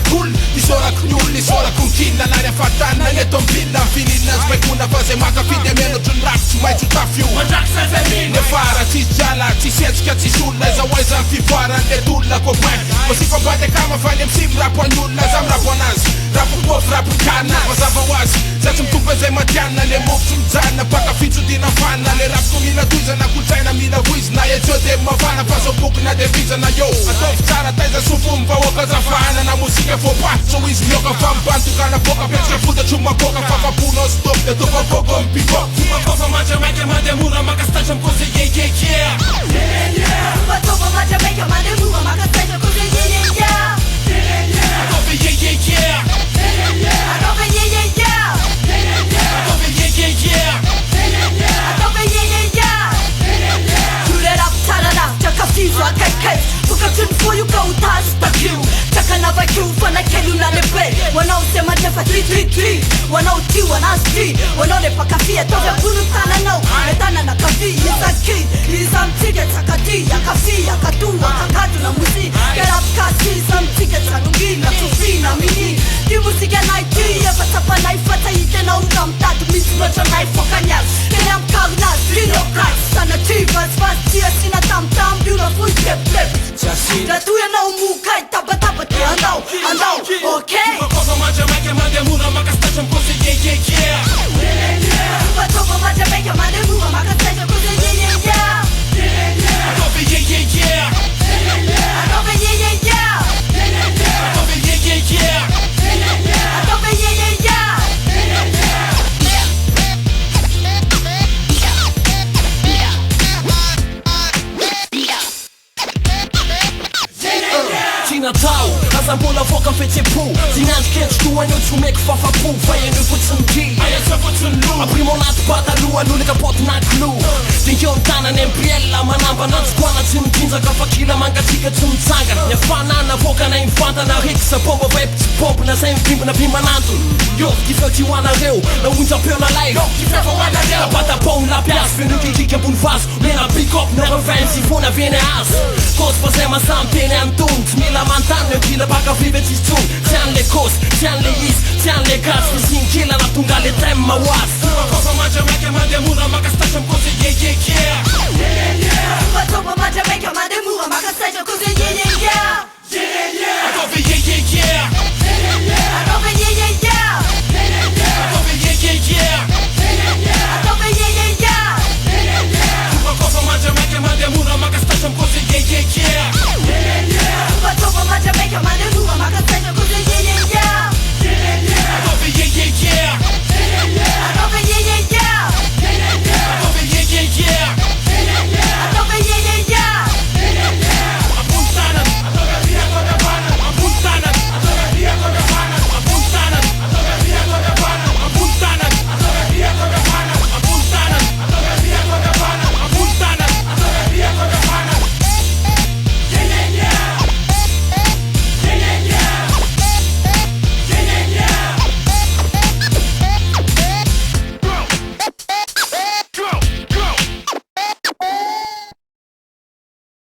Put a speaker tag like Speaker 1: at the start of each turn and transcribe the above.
Speaker 1: cool Isora knyol, isora kung kina Nari afatan na netong villa Filinas may kuna fa zay makafide Meno tron rap tsy maitso tafio Ne fara tsisy jala tsisy hetsika tsisy olona Iza oaiza fivoaran le dolona ko poin Masi fa bate kama fa ny msim rapo any olona Zam rapo anazy Rapo mofo rapo kana Mazava hoazy Za tsy mitompa zay matiana Le mofo tsy mijanona Baka fitsodina fanna Le rap ko mila toizana kolotsaina mila voizina Etseo de mavana Fa so bokina de vizana yo Ataovy tsara taiza sofo mivahoaka zafana Na mosika fô patso izy mioka Fa mibantokana boka Petsika fotatro maboka Fa fapuno stop De toka boka mipibok
Speaker 2: Fumagova manja maika mandemura Makastatra mikoze yeah
Speaker 3: Fumagova manja maika mandemura Makastatra mikoze yeah
Speaker 2: Agove yeah
Speaker 3: Agove yeah
Speaker 2: Agove yeah
Speaker 3: Agove yeah Turera tarara Chakafizwa kaikai Tukatun fuyu kautas takiu Chakana vakiu Fana kelu na lepe Wanaosema jefa 333 Wanaoti wanasti Wanaonepa kafia Tove bunu tana nao Metana na kafi Izaki Izamtige takati Yakafi Yakatua Kakatu na muzi Gerap kasi Izamtige tanungina Tufina mini Kimusike naiti Yafatapa naifata Ite na ungamtatu Misimacha naifokanyas Kenyam kagnas Lino Christ Sana chivas Fastia sina tam tam Beautiful step flip Datuya na umukai Taba taba te andau Okay
Speaker 2: Fumagova manja maika mandemura Makastatra mikoze yeah
Speaker 3: Fumagova manja maika mandemura Makastatra mikoze yeah
Speaker 2: Agove yeah
Speaker 3: Agove yeah
Speaker 2: Agove yeah
Speaker 3: Agove yeah
Speaker 2: Natao Aza mbola voaka fihetsem-po Zinandrikendriko anio tsy homeko fafa-po Fa ianio fotsiny dy Aprimo anaty pataloha Lole kapoty nakilo Dinkeo ny tanany ambriella Manamba nanjikoana tsy mitrinjaka Fa kila mangatsika tsy mitsangana Ny afanana voakana infantana Rikisa bomba vaipy tsy bombina Zay mivimbina bimananto Yo, kifeo ty hoanareo Na onjam-peo na lay Nabatabao lapiasy Feno kikika ambony vaso Mena pick-up Na revenge si fona veny azo Kosy fa zay masamy teny antony Tsy mila mantany Ny kila baka vive tsisy tsony Tsy an'le kosy, tsy an'le isy, tsy an'le gasy Misy ny kila na tonga le trem mahoasy Fumagova manja maika mandemura Makastatra mikoze yeah
Speaker 3: Fumagova manja maika mandemura Makastatra mikoze yeah